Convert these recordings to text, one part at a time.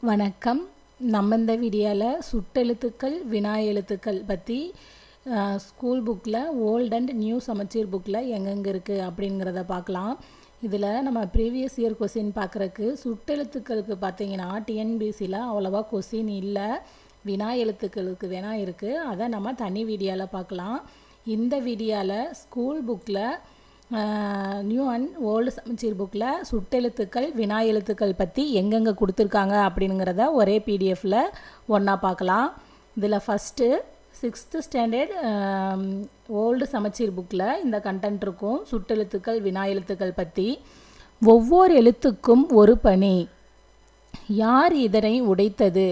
வணக்கம். நம்ம இந்த வீடியோவில் சுட்டெழுத்துக்கள் வினா எழுத்துக்கள் பற்றி ஸ்கூல் புக்கில் ஓல்ட் அண்ட் நியூ சமச்சீர் புக்கில் எங்கெங்கே இருக்குது அப்படிங்கிறத பார்க்கலாம். இதில் நம்ம ப்ரீவியஸ் இயர் கொஸ்டின் பார்க்குறக்கு சுட்டெழுத்துக்களுக்கு பார்த்தீங்கன்னா டிஎன்பிசியில் அவ்வளோவா கொஸ்டின் இல்லை. வினா எழுத்துக்களுக்கு வேணால் இருக்குது. அதை நம்ம தனி வீடியோவில் பார்க்கலாம். இந்த வீடியோவில் ஸ்கூல் புக்கில் நியூ அண்ட் ஓல்டு சமச்சீர் புக்கில் சுட்டெழுத்துக்கள் வினா எழுத்துக்கள் பற்றி எங்கெங்கே கொடுத்துருக்காங்க அப்படிங்கிறத ஒரே பிடிஎஃப்பில் ஒன்றா பார்க்கலாம். இதில் ஃபஸ்ட்டு 6th ஸ்டாண்டர்ட் ஓல்டு சமச்சீர் புக்கில் இந்த கண்டென்ட் இருக்கும். சுட்டெழுத்துக்கள் வினா எழுத்துக்கள் பற்றி. ஒவ்வொரு எழுத்துக்கும் ஒரு பணி. யார் இதனை உடைத்தது?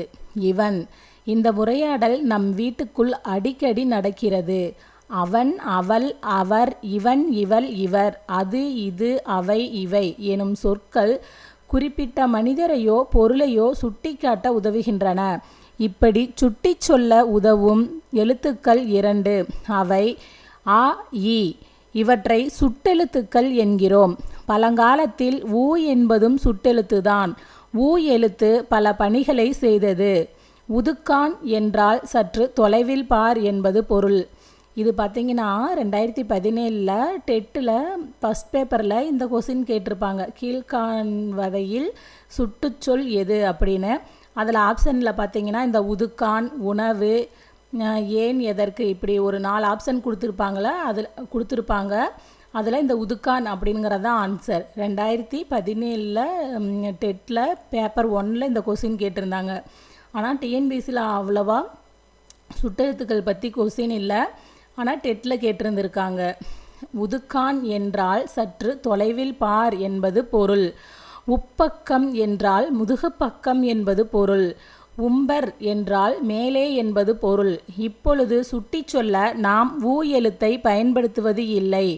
இவன். இந்த உரையாடல் நம் வீட்டுக்குள் அடிக்கடி நடக்கிறது. அவன், அவள், அவர், இவன், இவள், இவர், அது, இது, அவை, இவை எனும் சொற்கள் குறிப்பிட்ட மனிதரையோ பொருளையோ சுட்டிக்காட்ட உதவுகின்றன. இப்படி சுட்டி சொல்ல உதவும் எழுத்துக்கள் 2. அவை அ, இ. இவற்றை சுட்டெழுத்துக்கள் என்கிறோம். பழங்காலத்தில் ஊ என்பதும் சுட்டெழுத்துதான். ஊ எழுத்து பல பணிகளை செய்தது. உதுக்கான் என்றால் சற்று தொலைவில் பார் என்பது பொருள். இது பார்த்திங்கன்னா 2017 டெட்டில் ஃபஸ்ட் பேப்பரில் இந்த கொஸ்டின் கேட்டிருப்பாங்க. கீழ்காண்பவையில் சுட்டுச்சொல் எது அப்படின்னு. அதில் ஆப்ஷனில் பார்த்திங்கன்னா இந்த உதுக்கான், உணவு, ஏன், எதற்கு, இப்படி ஒரு 4 ஆப்ஷன் கொடுத்துருப்பாங்க. அதில் இந்த உதுக்கான் அப்படிங்கிறது தான் ஆன்சர். 2017 டெட்டில் பேப்பர் 1 இந்த கொஸ்டின் கேட்டிருந்தாங்க. ஆனால் டிஎன்பிசியில் அவ்வளோவா சுட்டெழுத்துக்கள் பற்றி கொஸ்டின் இல்லை. ஆனால் டெட்டில் கேட்டிருந்திருக்காங்க. உதுக்கான் என்றால் சற்று தொலைவில் பார் என்பது பொருள். உப்பக்கம் என்றால் முதுகுப்பக்கம் என்பது பொருள். உம்பர் என்றால் மேலே என்பது பொருள். இப்பொழுது சுட்டி சொல்ல நாம் ஊ எழுத்தை பயன்படுத்துவது இல்லை.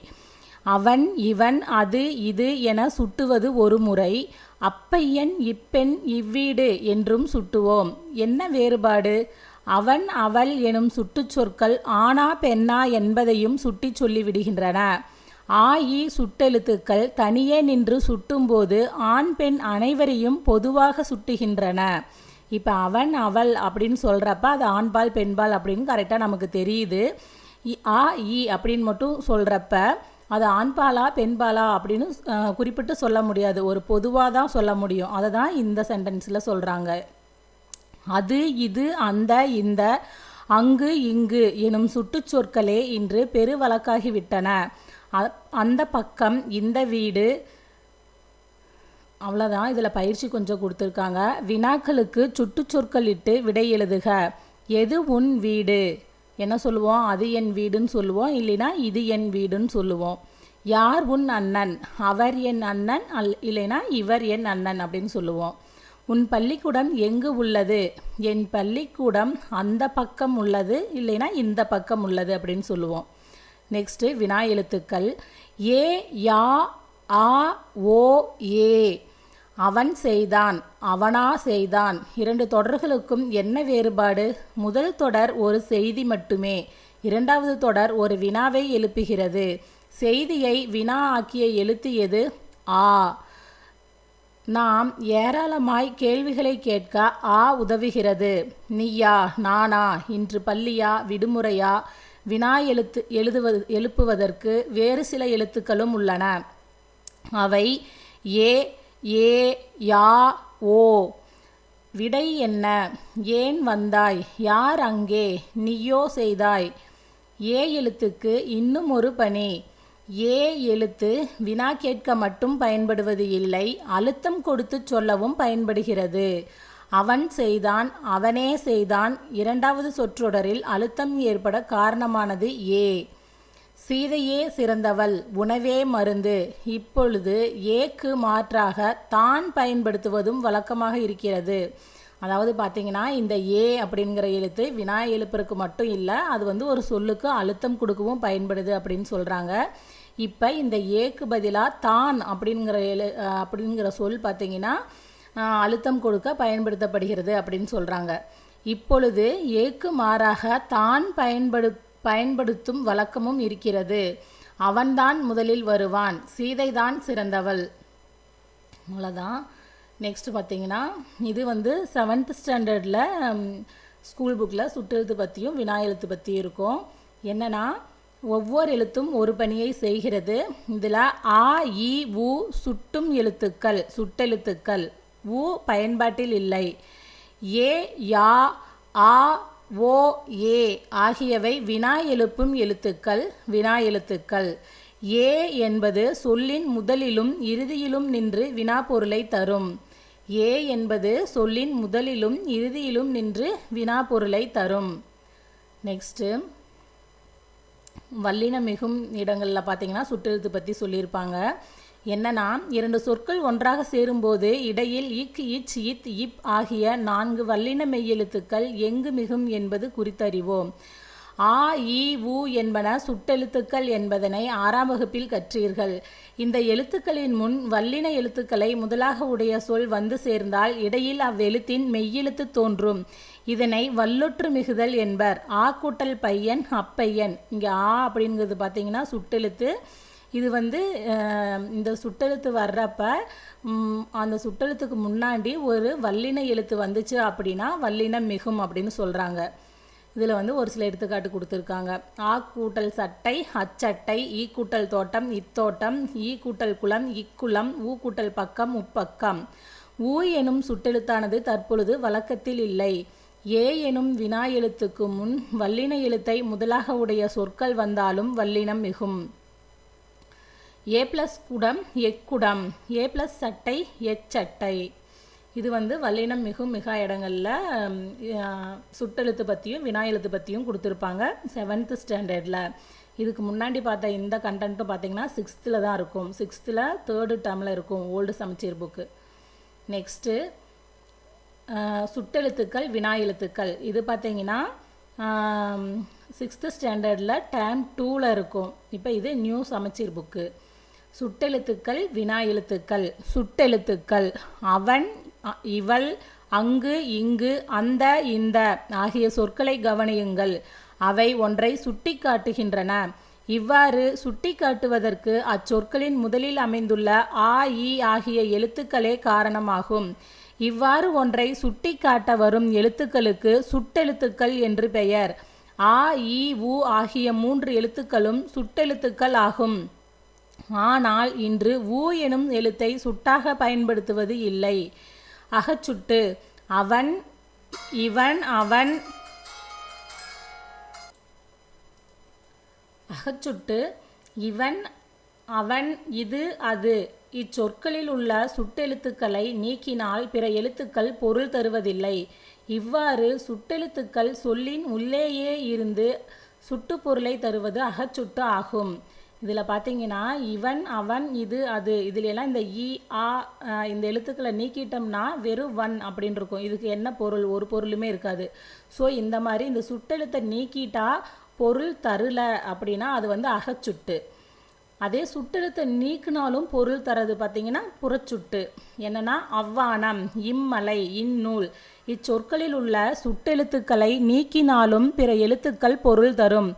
அவன், இவன், அது, இது என சுட்டுவது ஒரு முறை. அப்பையன், இப்பெண், இவ்வீடு என்றும் சுட்டுவோம். என்ன வேறுபாடு? அவன், அவள் எனும் சுட்டுச்சொற்கள் ஆனா பெண்ணா என்பதையும் சுட்டி சொல்லிவிடுகின்றன. ஆ, இ சுட்டெழுத்துக்கள் தனியே நின்று சுட்டும்போது ஆண் பெண் அனைவரையும் பொதுவாக சுட்டுகின்றன. இப்போ அவன், அவள் அப்படின்னு சொல்கிறப்ப அது ஆண்பால் பெண்பால் அப்படின்னு கரெக்டாக நமக்கு தெரியுது. ஆ, இ அப்படின்னு மட்டும் சொல்கிறப்ப அது ஆண்பாலா பெண்பாலா அப்படின்னு குறிப்பிட்டு சொல்ல முடியாது. ஒரு பொதுவாக தான் சொல்ல முடியும். அதை தான் இந்த சென்டென்ஸில் சொல்கிறாங்க. அது, இது, அந்த, இந்த, அங்கு, இங்கு எனும் சுட்டுச்சொற்களே இன்று பெரு வழக்காகிவிட்டன. அந்த பக்கம், இந்த வீடு. அவ்வளோதான். இதில் பயிற்சி கொஞ்சம் கொடுத்துருக்காங்க. வினாக்களுக்கு சுட்டுச்சொற்கள் இட்டு விடை எழுதுக. எது உன் வீடு? என்ன சொல்லுவோம்? அது என் வீடுன்னு சொல்லுவோம். இல்லைனா இது என் வீடுன்னு சொல்லுவோம். யார் உன் அண்ணன்? அவர் என் அண்ணன், இல்லைனா இவர் என் அண்ணன் அப்படின்னு சொல்லுவோம். உன் பள்ளிக்கூடம் எங்கு உள்ளது? என் பள்ளிக்கூடம் அந்த பக்கம் உள்ளது, இல்லைனா இந்த பக்கம் உள்ளது அப்படின்னு சொல்லுவோம். நெக்ஸ்ட்டு வினா எழுத்துக்கள். ஏ, யா, ஆ, ஓ, ஏ. அவன் செய்தான், அவனா செய்தான். 2 தொடர்களுக்கும் என்ன வேறுபாடு? முதல் தொடர் ஒரு செய்தி மட்டுமே. 2வது தொடர் ஒரு வினாவை எழுப்புகிறது. செய்தியை வினா ஆக்கிய எழுத்து எது? ஆ. நாம் ஏராளமாய் கேள்விகளை கேட்க ஆ உதவுகிறது. நீயா, நானா, இன்று பள்ளியா, விடுமுறையா? வினா எழுப்புவதற்கு வேறு சில எழுத்துக்களும் உள்ளன. அவை ஏ, ஏ, யா, ஓ. விடை என்ன? ஏன் வந்தாய்? யார் அங்கே? நீயோ செய்தாய்? ஏ எழுத்துக்கு இன்னும் ஒரு பணி. ஏ எழுத்து வினா கேட்க மட்டும் பயன்படுவது இல்லை, அழுத்தம் கொடுத்து சொல்லவும் பயன்படுகிறது. அவன் செய்தான், அவனே செய்தான் 2வது சொற்றொடரில் அழுத்தம் ஏற்பட காரணமானது ஏ. சீதையே சிறந்தவள், உணவே மருந்து. இப்பொழுது ஏக்கு மாற்றாக தான் பயன்படுத்துவதும் வழக்கமாக இருக்கிறது. அதாவது பார்த்தீங்கன்னா இந்த ஏ அப்படிங்கிற எழுத்து வினா எழுப்புறதுக்கு மட்டும் இல்லை, அது ஒரு சொல்லுக்கு அழுத்தம் கொடுக்கவும் பயன்படுது அப்படின்னு சொல்கிறாங்க. இப்போ இந்த ஏக்கு பதிலாக தான் அப்படிங்கிற சொல் பார்த்தீங்கன்னா அழுத்தம் கொடுக்க பயன்படுத்தப்படுகிறது அப்படின்னு சொல்கிறாங்க. இப்பொழுது ஏக்கு மாறாக தான் பயன்படுத்தும் வழக்கமும் இருக்கிறது. அவன்தான் முதலில் வருவான், சீதைதான் சிறந்தவள். அவ்வளோதான். நெக்ஸ்ட் பார்த்தீங்கன்னா இது வந்து 7th ஸ்டாண்டர்டில் ஸ்கூல் புக்கில் சுட்டெழுத்து பற்றியும் வினா எழுத்து பற்றியும் இருக்கும். என்னென்னா ஒவ்வொரு எழுத்தும் ஒரு பணியை செய்கிறது. இதில் ஆ இ உ சுட்டும் எழுத்துக்கள் சுட்டெழுத்துக்கள். உ பயன்பாட்டில் இல்லை. ஏ யா ஆ ஓ ஏ ஆகியவை வினா எழுப்பும் எழுத்துக்கள் வினா எழுத்துக்கள். ஏ என்பது சொல்லின் முதலிலும் இறுதியிலும் நின்று வினா பொருளை தரும். ஏ என்பது சொல்லின் முதலிலும் இறுதியிலும் நின்று வினா பொருளை தரும். நெக்ஸ்ட்டு வல்லின மிகும் இடங்களில் பார்த்தீங்கன்னா சுட்டெழுத்து பற்றி சொல்லியிருப்பாங்க. என்னன்னா 2 சொற்கள் ஒன்றாக சேரும்போது இடையில் இக் இச் இத் இப் ஆகிய 4 வல்லின மெய்யெழுத்துக்கள் எங்கு மிகும் என்பது குறித்தறிவோம். ஆ இ உ என்பன சுட்டெழுத்துக்கள் என்பதனை 6ஆம் வகுப்பில் கற்றீர்கள். இந்த எழுத்துக்களின் முன் வல்லின எழுத்துக்களை முதலாக உடைய சொல் வந்து சேர்ந்தால் இடையில் அவ்வெழுத்தின் மெய்யெழுத்து தோன்றும். இதனை வல்லொற்று மிகுதல் என்பர். ஆ கூட்டல் பையன் அப்பையன். இங்கே ஆ அப்படிங்கிறது பார்த்தீங்கன்னா சுட்டெழுத்து. இது வந்து இந்த சுட்டெழுத்து வர்றப்ப அந்த சுட்டெழுத்துக்கு முன்னாடி ஒரு வல்லின எழுத்து வந்துச்சு அப்படின்னா வல்லினம் மிகும் அப்படின்னு சொல்கிறாங்க. இதில் வந்து ஒரு சில எடுத்துக்காட்டு கொடுத்துருக்காங்க. ஆ கூட்டல் சட்டை அச்சட்டை, ஈ கூட்டல் தோட்டம் இத்தோட்டம், ஈ கூட்டல் குளம் இக்குளம், ஊ கூட்டல் பக்கம் உப்பக்கம். ஊ எனும் சுட்டெழுத்தானது தற்பொழுது வழக்கத்தில் இல்லை. ஏ எனும் வினா எழுத்துக்கு முன் வல்லின எழுத்தை முதலாக உடைய சொற்கள் வந்தாலும் வல்லினம் மிகும். ஏ ப்ளஸ் குடம் எக்குடம், ஏ ப்ளஸ் சட்டை எச்சட்டை. இது வந்து வல்லினம் மிகும் மிகா இடங்களில் சுட்டெழுத்து பற்றியும் வினா எழுத்து பற்றியும் கொடுத்துருப்பாங்க 7th ஸ்டாண்டர்டில். இதுக்கு முன்னாடி பார்த்த இந்த கண்டென்ட்டும் பார்த்தீங்கன்னா 6th தான் இருக்கும். 6th 3rd டேர்மில் இருக்கும் ஓல்டு சமச்சீர் புக்கு. நெக்ஸ்ட்டு சுட்டெழுத்துக்கள் வினா எழுத்துக்கள். இது பார்த்தீங்கன்னா 6th ஸ்டாண்டர்டில் டேர்ம் 2ல் இருக்கும். இப்போ இது நியூ சமச்சீர் புக்கு. சுட்டெழுத்துக்கள் வினா எழுத்துக்கள். சுட்டெழுத்துக்கள் அவன் இவள் அங்கு இங்கு அந்த இந்த ஆகிய சொற்களை கவனியுங்கள். அவை ஒன்றை சுட்டி காட்டுகின்றன. இவ்வாறு சுட்டி காட்டுவதற்கு அச்சொற்களின் முதலில் அமைந்துள்ள ஆ இ ஆகிய எழுத்துக்களே காரணமாகும். இவ்வாறு ஒன்றை சுட்டி காட்ட வரும் எழுத்துக்களுக்கு சுட்டெழுத்துக்கள் என்று பெயர். ஆ இ உ ஆகிய 3 எழுத்துக்களும் சுட்டெழுத்துக்கள் ஆகும். ஆனால் இன்று ஊ எனும் எழுத்தை சுட்டாக பயன்படுத்துவது இல்லை. அகச்சுட்டு அவன் இவன் அவன். அகச்சுட்டு இவன் அவன் இது அது. இச்சொற்களில் உள்ள சுட்டெழுத்துக்களை நீக்கினால் பிற எழுத்துக்கள் பொருள் தருவதில்லை. இவ்வாறு சுட்டெழுத்துக்கள் சொல்லின் உள்ளேயே இருந்து சுட்டு பொருளை தருவது அகச்சுட்டு ஆகும். இதில் பார்த்தீங்கன்னா இவன் அவன் இது அது இதிலெல்லாம் இந்த இ ஆ இந்த எழுத்துக்களை நீக்கிட்டோம்னா வெறும் வன் அப்படின்னு இருக்கும். இதுக்கு என்ன பொருள்? ஒரு பொருளுமே இருக்காது. ஸோ இந்த மாதிரி இந்த சுட்டெழுத்தை நீக்கிட்டா பொருள் தரல அப்படின்னா அது வந்து அகச்சுட்டு. அதே சுட்டெழுத்தை நீக்கினாலும் பொருள் தரது பார்த்தீங்கன்னா புறச்சுட்டு. என்னன்னா அவ்வானம் இம்மலை இந்நூல். இச்சொற்களில் உள்ள சுட்டெழுத்துக்களை நீக்கினாலும் பிற எழுத்துக்கள் பொருள் தரும்.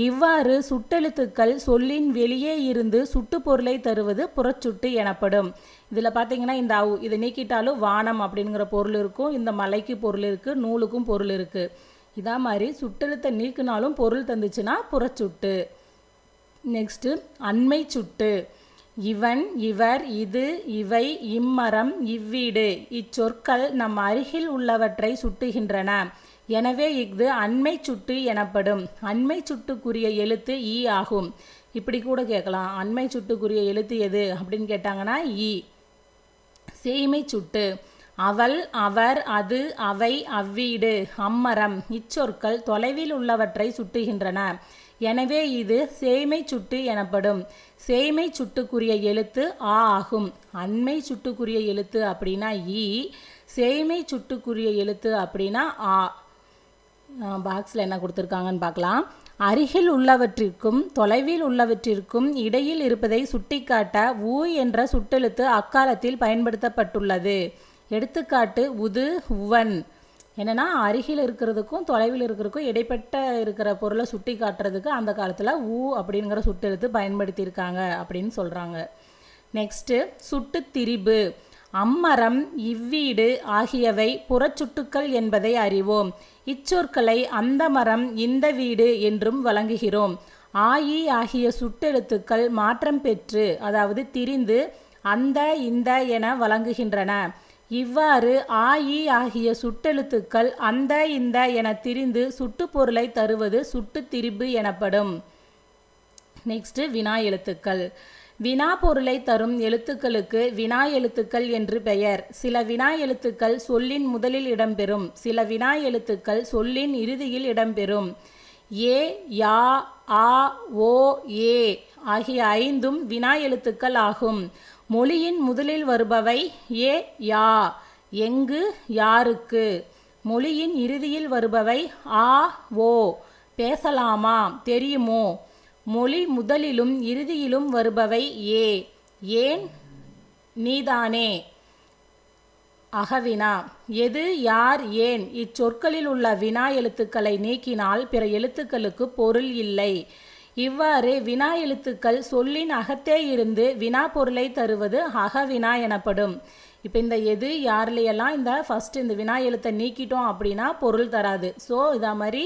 இவ்வாறு சுட்டெழுத்துக்கள் சொல்லின் வெளியே இருந்து சுட்டு பொருளை தருவது புறச்சுட்டு எனப்படும். இதில் பார்த்தீங்கன்னா இந்த இதை நீக்கிட்டாலும் வானம் அப்படிங்கிற பொருள் இருக்கும். இந்த மலைக்கு பொருள் இருக்குது, நூலுக்கும் பொருள் இருக்குது. இதா மாதிரி சுட்டெழுத்தை நீக்கினாலும் பொருள் தந்துச்சுன்னா புறச்சுட்டு. நெக்ஸ்ட்டு அண்மை சுட்டு. இவன் இவர் இது இவை இம்மரம் இவ்வீடு. இச்சொற்கள் நம் அருகில் உள்ளவற்றை சுட்டுகின்றன. எனவே இது அண்மை சுட்டு எனப்படும். அண்மை சுட்டுக்குரிய எழுத்து ஈ ஆகும். இப்படி கூட கேட்கலாம், அண்மை சுட்டுக்குரிய எழுத்து எது அப்படின்னு கேட்டாங்கன்னா ஈ. சேய்மை சுட்டு. அவள் அவர் அது அவை அவ்வீடு அம்மரம். இச்சொற்கள் தொலைவில் உள்ளவற்றை சுட்டுகின்றன. எனவே இது சேய்மை சுட்டு எனப்படும். சேய்மை சுட்டுக்குரிய எழுத்து ஆ ஆகும். அண்மை சுட்டுக்குரிய எழுத்து அப்படின்னா ஈ. சேய்மை சுட்டுக்குரிய எழுத்து அப்படின்னா ஆ. பாக்ஸில் என்ன கொடுத்துருக்காங்கன்னு பார்க்கலாம். அருகில் உள்ளவற்றிற்கும் தொலைவில் உள்ளவற்றிற்கும் இடையில் இருப்பதை சுட்டிக்காட்ட ஊ என்ற சுட்டெழுத்து அக்காலத்தில் பயன்படுத்தப்பட்டுள்ளது. எடுத்துக்காட்டு உது உவன். என்னென்னா அருகில் இருக்கிறதுக்கும் தொலைவில் இருக்கிறதுக்கும் இடைப்பட்ட இருக்கிற பொருளை சுட்டி காட்டுறதுக்கு அந்த காலத்தில் ஊ அப்படிங்கிற சுட்டெழுத்து பயன்படுத்தியிருக்காங்க அப்படின்னு சொல்கிறாங்க. நெக்ஸ்ட்டு சுட்டு திரிபு. அம்மரம், இவ்வீடு ஆகியவை புறச்சுட்டுக்கள் என்பதை அறிவோம். இச்சொற்களை அந்த மரம், இந்த வீடு என்றும் வழங்குகிறோம். ஆயி ஆகிய சுட்டெழுத்துக்கள் மாற்றம் பெற்று, அதாவது திரிந்து, அந்த, இந்த என வழங்குகின்றன. இவ்வாறு ஆயி ஆகிய சுட்டெழுத்துக்கள் அந்த, இந்த என திரிந்து சுட்டுப்பொருளை தருவது சுட்டுத் திரிபு எனப்படும். நெக்ஸ்ட் வினா எழுத்துக்கள். வினா பொருளை தரும் எழுத்துக்களுக்கு வினா எழுத்துக்கள் என்று பெயர். சில வினா எழுத்துக்கள் சொல்லின் முதலில் இடம்பெறும். சில வினா எழுத்துக்கள் சொல்லின் இறுதியில் இடம்பெறும். ஏ, யா, ஆ, ஓ, ஏ ஆகிய 5ம் வினா எழுத்துக்கள் ஆகும். மொழியின் முதலில் வருபவை ஏ, யா, எங்கு, யாருக்கு. மொழியின் இறுதியில் வருபவை ஆ, ஓ, பேசலாமா, தெரியுமோ. மொழி முதலிலும் இறுதியிலும் வருபவை ஏ, ஏன், நீதானே. அகவினா. எது, யார், ஏன் இச்சொற்களில் உள்ள வினா எழுத்துக்களை நீக்கினால் பிற எழுத்துக்களுக்கு பொருள் இல்லை. இவ்வாறு வினா எழுத்துக்கள் சொல்லின் அகத்தே இருந்து வினா பொருளை தருவது அகவினா எனப்படும். இப்போ இந்த எது, யார்லையெல்லாம் இந்த ஃபஸ்ட் இந்த வினா எழுத்தை நீக்கிட்டோம் அப்படின்னா பொருள் தராது. ஸோ இதா மாதிரி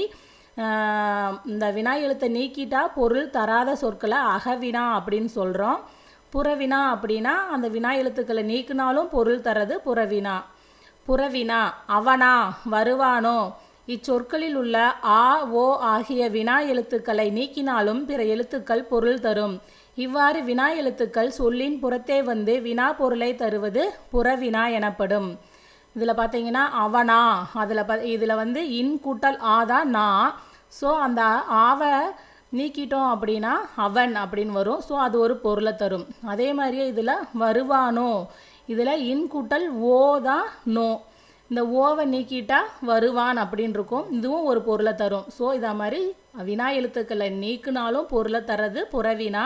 இந்த வினா எழுத்தை நீக்கிட்டா பொருள் தராத சொற்களை அகவினா அப்படின்னு சொல்கிறோம். புறவினா அப்படின்னா அந்த வினா எழுத்துக்களை நீக்கினாலும் பொருள் தரது புறவினா. புறவினா. அவனா, வருவானோ இச்சொற்களில் உள்ள ஆ, ஓ ஆகிய வினா எழுத்துக்களை நீக்கினாலும் பிற எழுத்துக்கள் பொருள் தரும். இவ்வாறு வினா எழுத்துக்கள் சொல்லின் புறத்தே வந்து வினா பொருளை தருவது புறவினா எனப்படும். இதில் பார்த்தீங்கன்னா அவனா, இதில் வந்து இன் கூட்டல் ஆதான் நா. ஸோ அந்த ஆவை நீக்கிட்டோம் அப்படின்னா அவன் அப்படின்னு வரும். ஸோ அது ஒரு பொருளை தரும். அதே மாதிரியே இதில் வருவானோ, இதில் இன் கூட்டல் ஓ தான் நோ. இந்த ஓவை நீக்கிட்டா வருவான் அப்படின்னு இருக்கும். இதுவும் ஒரு பொருளை தரும். ஸோ இதை மாதிரி வினா எழுத்துக்களை நீக்கினாலும் பொருளை தர்றது புறவினா.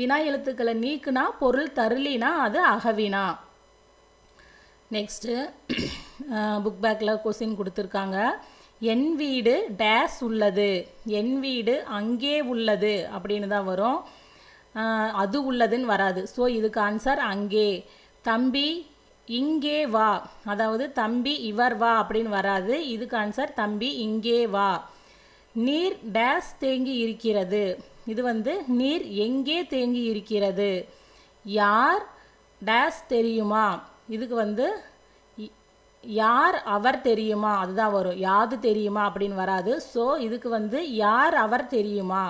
வினா எழுத்துக்களை நீக்குனா பொருள் தருலினா அது அகவினா. நெக்ஸ்ட்டு புக் பேக்கில் கொஸ்டின் கொடுத்துருக்காங்க. என் வீடு டேஸ் உள்ளது. என் வீடு அங்கே உள்ளது அப்படின்னு தான் வரும். அது உள்ளதுன்னு வராது. ஸோ இதுக்கு ஆன்சர் அங்கே. தம்பி இங்கே வா, அதாவது தம்பி இவர் வா அப்படின்னு வராது. இதுக்கு ஆன்சர் தம்பி இங்கே வா. நீர் டேஸ் தேங்கி இருக்கிறது. இது வந்து நீர் எங்கே தேங்கி இருக்கிறது. யார் டேஸ் தெரியுமா. இதுக்கு வந்து யார் அவர் தெரியுமா அதுதான் வரும். யாது தெரியுமா அப்படின்னு வராது. ஸோ இதுக்கு வந்து யார் அவர் தெரியுமா.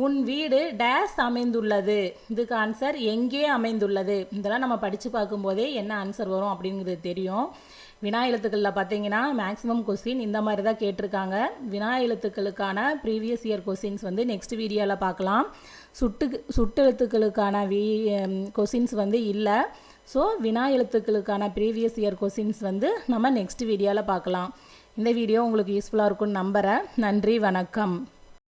உன் வீடு டேஸ் அமைந்துள்ளது. இதுக்கு ஆன்சர் எங்கே அமைந்துள்ளது. இதெல்லாம் நம்ம படித்து பார்க்கும்போதே என்ன ஆன்சர் வரும் அப்படிங்கிறது தெரியும். வினா எழுத்துக்களில் பார்த்தீங்கன்னா மேக்ஸிமம் கொஸ்டின் இந்த மாதிரி தான் கேட்டிருக்காங்க. வினா எழுத்துக்களுக்கான ப்ரீவியஸ் இயர் கொஸ்டின்ஸ் வந்து நெக்ஸ்ட் வீடியோவில் பார்க்கலாம். சுட்டெழுத்துக்களுக்கான கொஸ்டின்ஸ் வந்து இல்லை. ஸோ வினா எழுத்துக்களுக்கான ப்ரீவியஸ் இயர் கொஸ்டின்ஸ் வந்து நம்ம நெக்ஸ்ட் வீடியோவில் பார்க்கலாம். இந்த வீடியோ உங்களுக்கு யூஸ்ஃபுல்லாக இருக்கும்னு நம்புகிறேன். நன்றி, வணக்கம்.